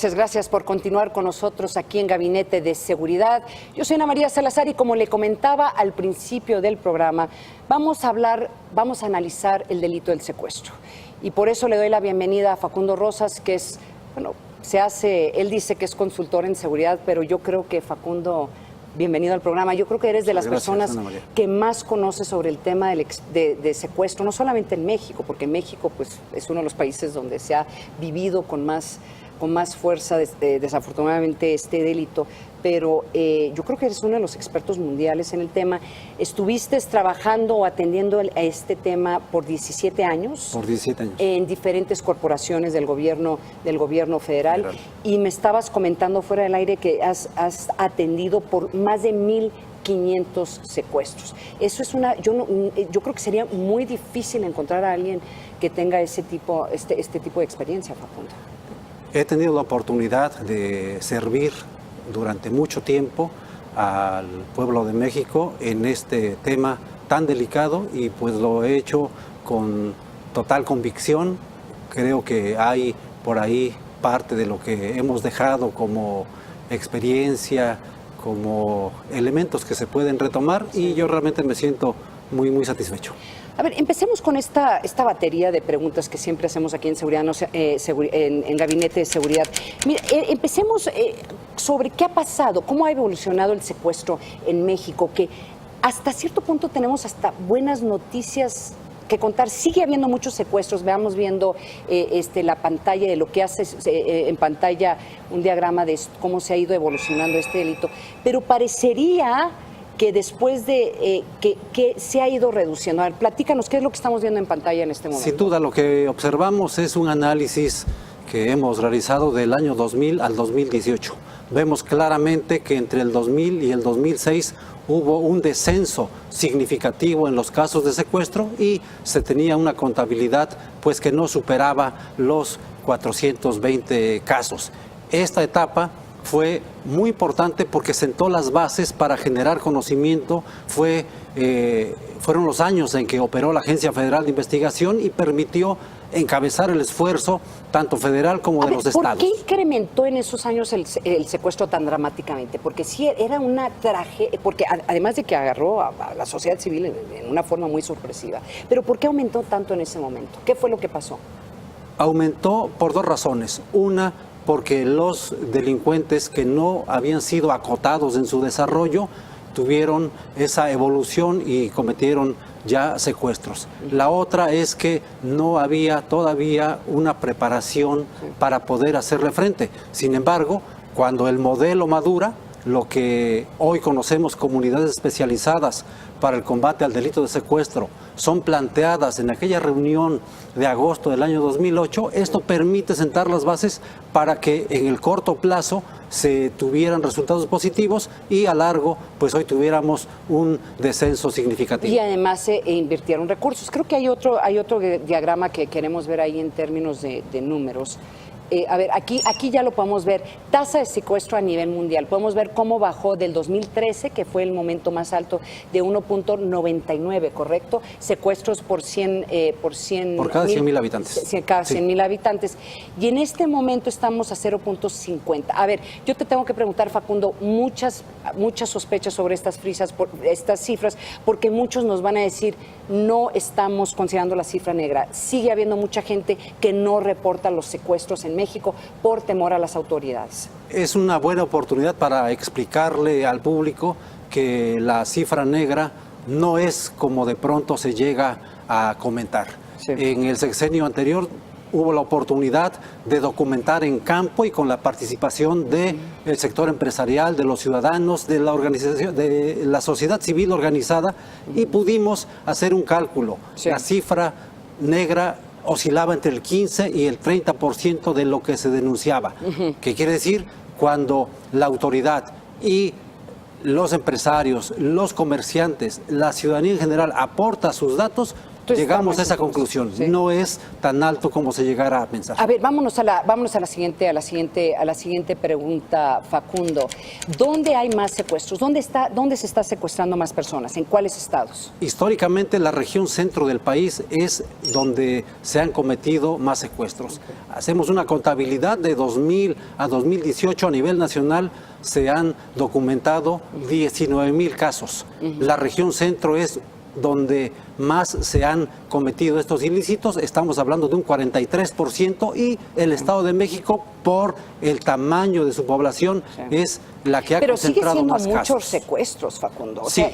Gracias por continuar con nosotros aquí en Gabinete de Seguridad. Yo soy Ana María Salazar y como le comentaba al principio del programa, vamos a analizar el delito del secuestro. Y por eso le doy la bienvenida a Facundo Rosas, que es, él dice que es consultor en seguridad, pero yo creo que Facundo, bienvenido al programa. Yo creo que eres de las personas que más conoce sobre el tema de secuestro, no solamente en México, porque México pues, es uno de los países donde se ha vivido con más fuerza, desafortunadamente, este delito, pero yo creo que eres uno de los expertos mundiales en el tema. Estuviste trabajando o atendiendo a este tema por 17 años. Por 17 años. En diferentes corporaciones del gobierno federal. Y me estabas comentando fuera del aire que has atendido por más de 1,500 secuestros. Eso es yo creo que sería muy difícil encontrar a alguien que tenga este tipo de experiencia, Facundo. He tenido la oportunidad de servir durante mucho tiempo al pueblo de México en este tema tan delicado y pues lo he hecho con total convicción. Creo que hay por ahí parte de lo que hemos dejado como experiencia, como elementos que se pueden retomar y yo realmente me siento muy satisfecho. A ver, empecemos con esta batería de preguntas que siempre hacemos aquí en Seguridad, en Gabinete de Seguridad. Mira, empecemos sobre qué ha pasado, cómo ha evolucionado el secuestro en México, que hasta cierto punto tenemos hasta buenas noticias que contar. Sigue habiendo muchos secuestros. Veamos viendo la pantalla de lo que hace en pantalla un diagrama de cómo se ha ido evolucionando este delito, pero parecería que después de que se ha ido reduciendo. A ver, platícanos, ¿qué es lo que estamos viendo en pantalla en este momento? Sin duda, lo que observamos es un análisis que hemos realizado del año 2000 al 2018. Vemos claramente que entre el 2000 y el 2006 hubo un descenso significativo en los casos de secuestro y se tenía una contabilidad pues que no superaba los 420 casos. Esta etapa fue muy importante porque sentó las bases para generar conocimiento, fueron los años en que operó la Agencia Federal de Investigación y permitió encabezar el esfuerzo tanto federal como de los estados. ¿Por qué incrementó en esos años el secuestro tan dramáticamente? Porque sí era una tragedia, porque además de que agarró a la sociedad civil en una forma muy sorpresiva, pero ¿por qué aumentó tanto en ese momento? ¿Qué fue lo que pasó? Aumentó por dos razones. Una, porque los delincuentes que no habían sido acotados en su desarrollo tuvieron esa evolución y cometieron ya secuestros. La otra es que no había todavía una preparación para poder hacerle frente. Sin embargo, cuando el modelo madura, lo que hoy conocemos como unidades especializadas para el combate al delito de secuestro son planteadas en aquella reunión de agosto del año 2008, esto permite sentar las bases para que en el corto plazo se tuvieran resultados positivos y a largo, pues hoy tuviéramos un descenso significativo. Y además se invirtieron recursos. Creo que hay otro diagrama que queremos ver ahí en términos de números. A ver, aquí ya lo podemos ver, tasa de secuestro a nivel mundial. Podemos ver cómo bajó del 2013, que fue el momento más alto, de 1.99, ¿correcto? Secuestros por cada 100,000 habitantes. Cada 100,000 habitantes. Y en este momento estamos a 0.50. A ver, yo te tengo que preguntar, Facundo, muchas sospechas sobre estas cifras, porque muchos nos van a decir, no estamos considerando la cifra negra. Sigue habiendo mucha gente que no reporta los secuestros en México por temor a las autoridades. Es una buena oportunidad para explicarle al público que la cifra negra no es como de pronto se llega a comentar. Sí. En el sexenio anterior hubo la oportunidad de documentar en campo y con la participación del sector empresarial, de los ciudadanos, de la organización, de la sociedad civil organizada y pudimos hacer un cálculo. Sí. La cifra negra oscilaba entre el 15 y el 30% de lo que se denunciaba. ¿Qué quiere decir? Cuando la autoridad y los empresarios, los comerciantes, la ciudadanía en general aporta sus datos, Entonces, llegamos a esa conclusión. Sí. No es tan alto como se llegara a pensar. A ver, vámonos a la siguiente pregunta, Facundo. ¿Dónde hay más secuestros? ¿Dónde se está secuestrando más personas? ¿En cuáles estados? Históricamente, la región centro del país es donde se han cometido más secuestros. Hacemos una contabilidad de 2000 a 2018 a nivel nacional. Se han documentado 19,000 casos. La región centro es donde más se han cometido estos ilícitos, estamos hablando de un 43%, y el Estado de México, por el tamaño de su población, es la que ha concentrado más casos. Pero sigue siendo muchos secuestros, Facundo. O Sí. sea,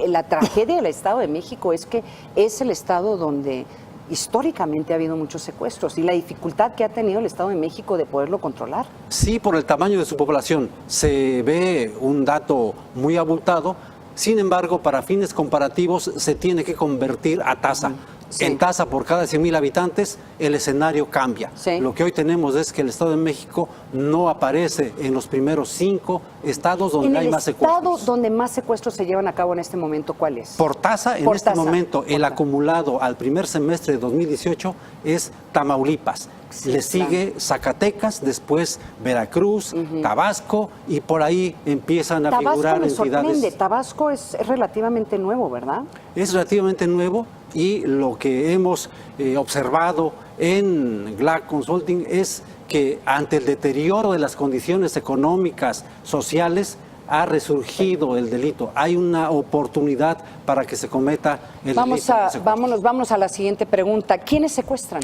la tragedia del Estado de México es que es el estado donde históricamente ha habido muchos secuestros y la dificultad que ha tenido el Estado de México de poderlo controlar. Sí, por el tamaño de su población. Se ve un dato muy abultado. Sin embargo, para fines comparativos se tiene que convertir a tasa. Sí. En tasa por cada 100,000 habitantes, el escenario cambia. Sí. Lo que hoy tenemos es que el Estado de México no aparece en los primeros 5 estados donde hay más secuestros. ¿El estado donde más secuestros se llevan a cabo en este momento cuál es? Por tasa, en Por este tasa. momento, Por el tasa. acumulado al primer semestre de 2018 es Tamaulipas. Sí, Le sigue Zacatecas, después Veracruz, Tabasco, y por ahí empiezan a Tabasco figurar me sorprende. entidades. Tabasco es relativamente nuevo, ¿verdad? Es relativamente nuevo, y lo que hemos observado en Glac Consulting es que ante el deterioro de las condiciones económicas, sociales, ha resurgido el delito. Hay una oportunidad para que se cometa el delito de secuestro. Vámonos a la siguiente pregunta. ¿Quiénes secuestran?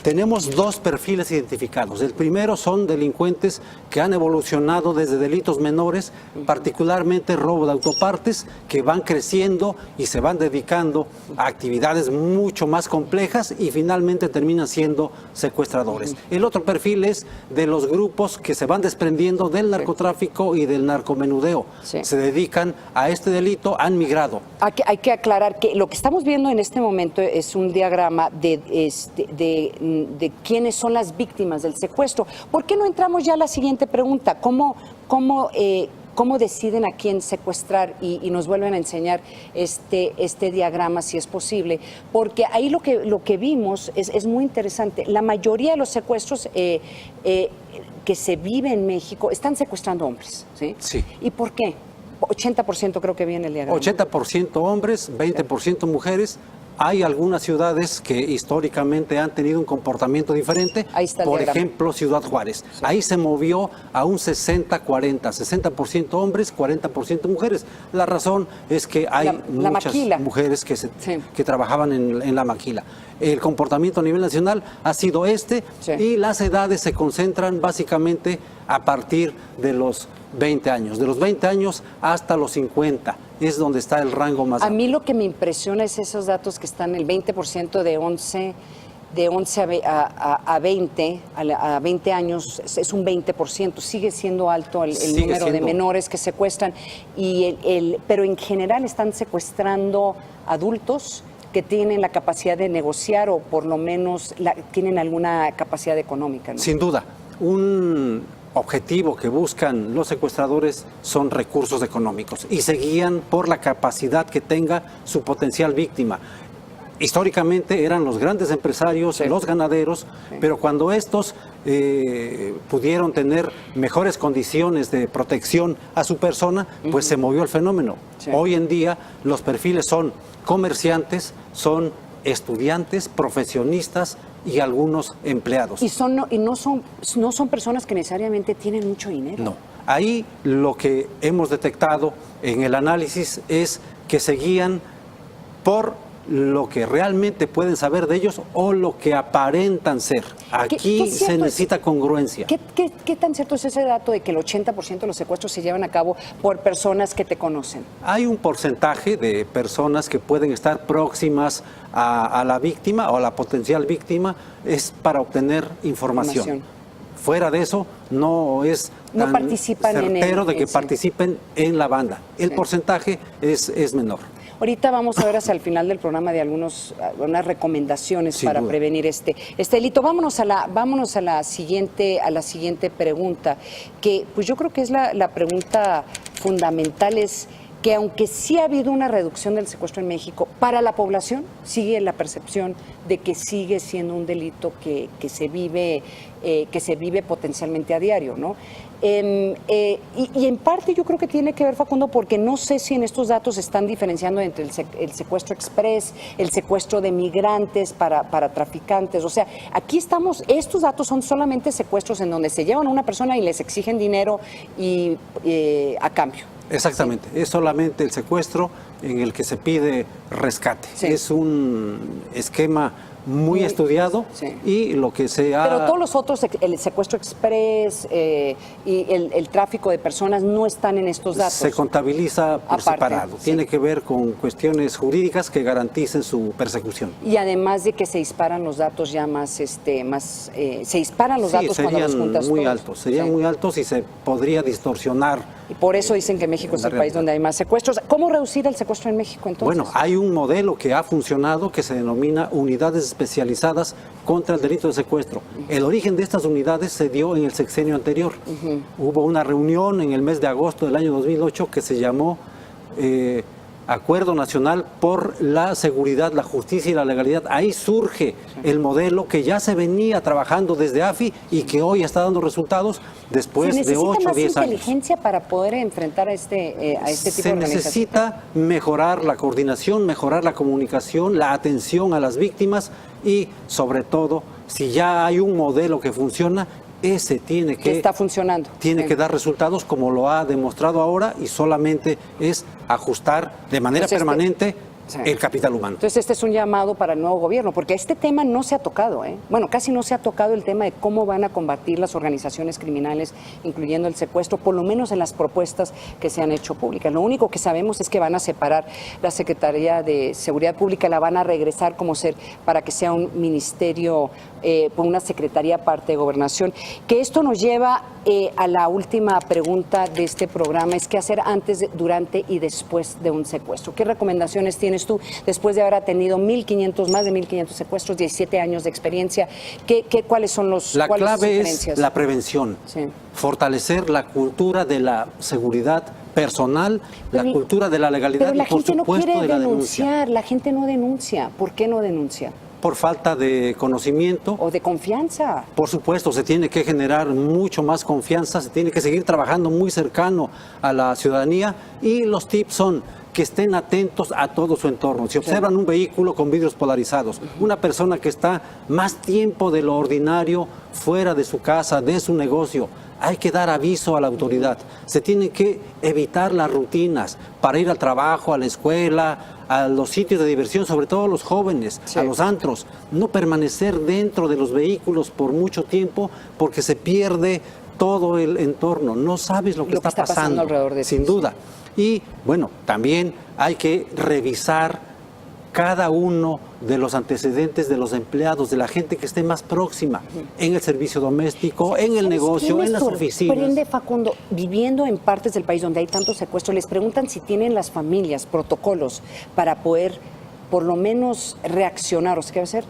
Tenemos 2 perfiles identificados. El primero son delincuentes que han evolucionado desde delitos menores, particularmente robo de autopartes, que van creciendo y se van dedicando a actividades mucho más complejas y finalmente terminan siendo secuestradores. El otro perfil es de los grupos que se van desprendiendo del narcotráfico y del narcomenudeo. Sí. Se dedican a este delito, han migrado. Hay que aclarar que lo que estamos viendo en este momento es un diagrama de quiénes son las víctimas del secuestro. ¿Por qué no entramos ya a la siguiente pregunta? ¿Cómo deciden a quién secuestrar? Y nos vuelven a enseñar este diagrama, si es posible. Porque ahí lo que vimos es muy interesante. La mayoría de los secuestros que se vive en México están secuestrando hombres, ¿sí? Sí. ¿Y por qué? 80% creo que viene el diagrama. 80% hombres, 20% mujeres. Hay algunas ciudades que históricamente han tenido un comportamiento diferente. Ahí está el Por diagrama. ejemplo, Ciudad Juárez. Sí. Ahí se movió a un 60-40, 60% hombres, 40% mujeres. La razón es que hay muchas mujeres que trabajaban en la maquila. El comportamiento a nivel nacional ha sido y las edades se concentran básicamente a partir de los 20 años. De los 20 años hasta los 50 es donde está el rango más alto. A mí lo que me impresiona es esos datos que están el 20% de 11 a 20 años, es un 20%. Sigue siendo alto el número de menores que secuestran, pero en general están secuestrando adultos que tienen la capacidad de negociar o por lo menos tienen alguna capacidad económica, ¿no? Sin duda. Un objetivo que buscan los secuestradores son recursos económicos y se guían por la capacidad que tenga su potencial víctima. Históricamente eran los grandes empresarios, los ganaderos, pero cuando estos pudieron tener mejores condiciones de protección a su persona, pues se movió el fenómeno. Sí. Hoy en día los perfiles son comerciantes, son estudiantes, profesionistas y algunos empleados. Y no son personas que necesariamente tienen mucho dinero. No. Ahí lo que hemos detectado en el análisis es que se guían por lo que realmente pueden saber de ellos o lo que aparentan ser. Aquí se necesita congruencia. ¿Qué tan cierto es ese dato de que el 80% de los secuestros se llevan a cabo por personas que te conocen? Hay un porcentaje de personas que pueden estar próximas a la víctima o a la potencial víctima, es para obtener información. Fuera de eso, no es tan certero de que participen en la banda. El porcentaje es menor. Ahorita vamos a ver hacia el final del programa de algunas recomendaciones para prevenir este delito. Vámonos a la siguiente pregunta, que pues yo creo que es la pregunta fundamental, es que aunque sí ha habido una reducción del secuestro en México, para la población sigue la percepción de que sigue siendo un delito que se vive potencialmente a diario, ¿no? Y en parte yo creo que tiene que ver, Facundo, porque no sé si en estos datos están diferenciando entre el secuestro express, el secuestro de migrantes para traficantes. O sea, aquí estos datos son solamente secuestros en donde se llevan a una persona y les exigen dinero y a cambio. Exactamente, sí. Es solamente el secuestro en el que se pide rescate. Sí. Es un esquema muy estudiado, sí. Y lo que se ha... Pero todos los otros, el secuestro express y el tráfico de personas no están en estos datos. Se contabiliza por separado. Sí. Tiene que ver con cuestiones jurídicas que garanticen su persecución. Y además de que se disparan los datos ya se disparan los datos cuando los juntas muy todos. Altos, serían muy altos y se podría distorsionar. Y por eso dicen que México es el país donde hay más secuestros. ¿Cómo reducir el secuestro en México entonces? Bueno, hay un modelo que ha funcionado que se denomina unidades especializadas contra el delito de secuestro. El origen de estas unidades se dio en el sexenio anterior. Hubo una reunión en el mes de agosto del año 2008 que se llamó Acuerdo Nacional por la Seguridad, la Justicia y la Legalidad. Ahí surge el modelo que ya se venía trabajando desde AFI y que hoy está dando resultados después de 8 o 10 años. ¿Se necesita más inteligencia para poder enfrentar a este tipo de organizaciones? Se necesita mejorar la coordinación, mejorar la comunicación, la atención a las víctimas y, sobre todo, si ya hay un modelo que funciona, ese tiene que está funcionando. Tiene que dar resultados como lo ha demostrado ahora y solamente es ajustar de manera permanente el capital humano. Entonces este es un llamado para el nuevo gobierno, porque este tema no se ha tocado, Bueno, casi no se ha tocado el tema de cómo van a combatir las organizaciones criminales, incluyendo el secuestro, por lo menos en las propuestas que se han hecho públicas. Lo único que sabemos es que van a separar la Secretaría de Seguridad Pública, la van a regresar para que sea un ministerio, una secretaría aparte de Gobernación. Que esto nos lleva a la última pregunta de este programa, es qué hacer antes, durante y después de un secuestro. ¿Qué recomendaciones tienes tú después de haber tenido más de 1.500 secuestros, 17 años de experiencia? ¿Cuáles son la clave es la prevención, fortalecer la cultura de la seguridad personal, la cultura de la legalidad y por supuesto de la denuncia. La gente no denuncia. ¿Por qué no denuncia? Por falta de conocimiento. O de confianza. Por supuesto, se tiene que generar mucho más confianza, se tiene que seguir trabajando muy cercano a la ciudadanía y los tips son que estén atentos a todo su entorno. Si observan un vehículo con vidrios polarizados, una persona que está más tiempo de lo ordinario fuera de su casa, de su negocio, hay que dar aviso a la autoridad. Se tienen que evitar las rutinas para ir al trabajo, a la escuela, a los sitios de diversión, sobre todo a los jóvenes, a los antros. No permanecer dentro de los vehículos por mucho tiempo porque se pierde todo el entorno. No sabes lo que está pasando alrededor de sin duda. Y bueno, también hay que revisar cada uno de los antecedentes de los empleados, de la gente que esté más próxima en el servicio doméstico, en el negocio, en las oficinas. Sorprende, Facundo, viviendo en partes del país donde hay tantos secuestros, les preguntan si tienen las familias protocolos para poder por lo menos reaccionar, o sea, ¿qué hacer?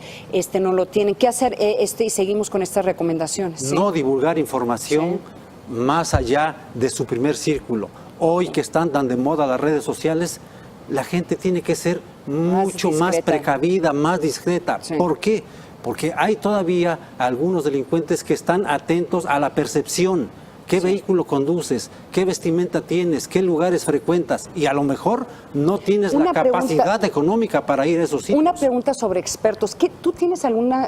No lo tienen. ¿Qué hacer? Y seguimos con estas recomendaciones. No divulgar información más allá de su primer círculo. Hoy que están tan de moda las redes sociales, la gente tiene que ser mucho más precavida, más discreta. ¿Por qué? Porque hay todavía algunos delincuentes que están atentos a la percepción. ¿Qué vehículo conduces? ¿Qué vestimenta tienes? ¿Qué lugares frecuentas? Y a lo mejor no tienes la capacidad económica para ir a esos sitios. Una pregunta sobre expertos. ¿Tú tienes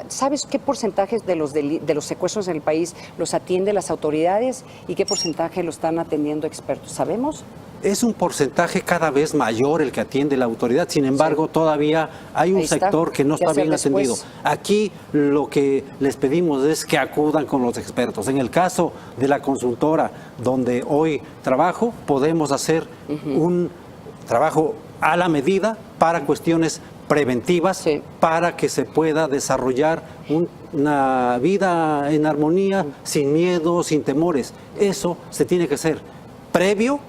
sabes qué porcentaje de los secuestros en el país los atienden las autoridades y qué porcentaje lo están atendiendo expertos? ¿Sabemos? Es un porcentaje cada vez mayor el que atiende la autoridad, sin embargo todavía hay un sector que no está bien atendido. Aquí lo que les pedimos es que acudan con los expertos. En el caso de la consultora donde hoy trabajo, podemos hacer un trabajo a la medida para cuestiones preventivas, para que se pueda desarrollar una vida en armonía, sin miedo, sin temores. Eso se tiene que hacer previo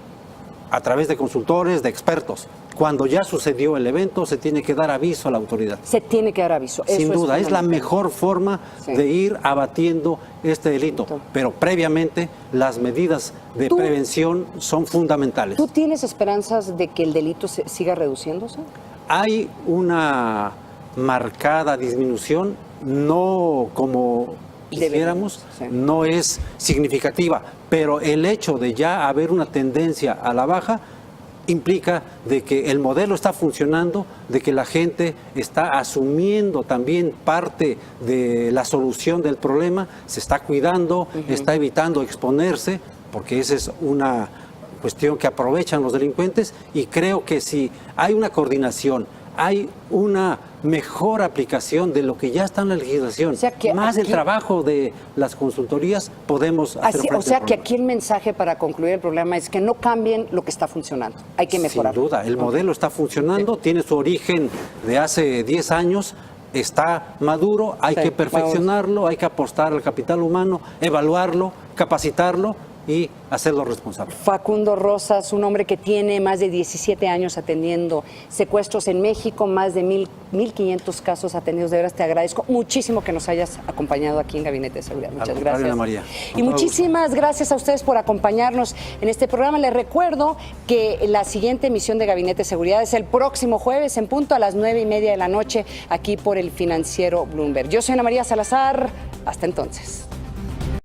a través de consultores, de expertos. Cuando ya sucedió el evento, se tiene que dar aviso a la autoridad. Se tiene que dar aviso. Eso Sin duda, es la fundamental. mejor forma Sí. de ir abatiendo este delito. Pero previamente, las medidas de Tú- prevención son fundamentales. ¿Tú tienes esperanzas de que el delito siga reduciéndose? Hay una marcada disminución, no como quisiéramos, Sí. no es significativa, pero el hecho de ya haber una tendencia a la baja implica de que el modelo está funcionando, de que la gente está asumiendo también parte de la solución del problema, se está cuidando, está evitando exponerse, porque esa es una cuestión que aprovechan los delincuentes, y creo que si hay una coordinación, hay una mejor aplicación de lo que ya está en la legislación, O sea que más el aquí- trabajo de las consultorías, podemos hacer frente O sea al que problema. aquí el mensaje para concluir el problema es que no cambien lo que está funcionando. Hay que mejorar. Sin duda, el modelo está funcionando, tiene su origen de hace 10 años, está maduro, hay Sí, que perfeccionarlo, hay que apostar al capital humano, evaluarlo, capacitarlo y hacerlo responsable. Facundo Rosas, un hombre que tiene más de 17 años atendiendo secuestros en México, más de 1,500 casos atendidos. De veras te agradezco muchísimo que nos hayas acompañado aquí en Gabinete de Seguridad. Muchas contrario, gracias. Ana María. Y Con todo muchísimas gracias a ustedes por acompañarnos en este programa. Les recuerdo que la siguiente emisión de Gabinete de Seguridad es el próximo jueves en punto a las 9:30 de la noche aquí por el financiero Bloomberg. Yo soy Ana María Salazar. Hasta entonces.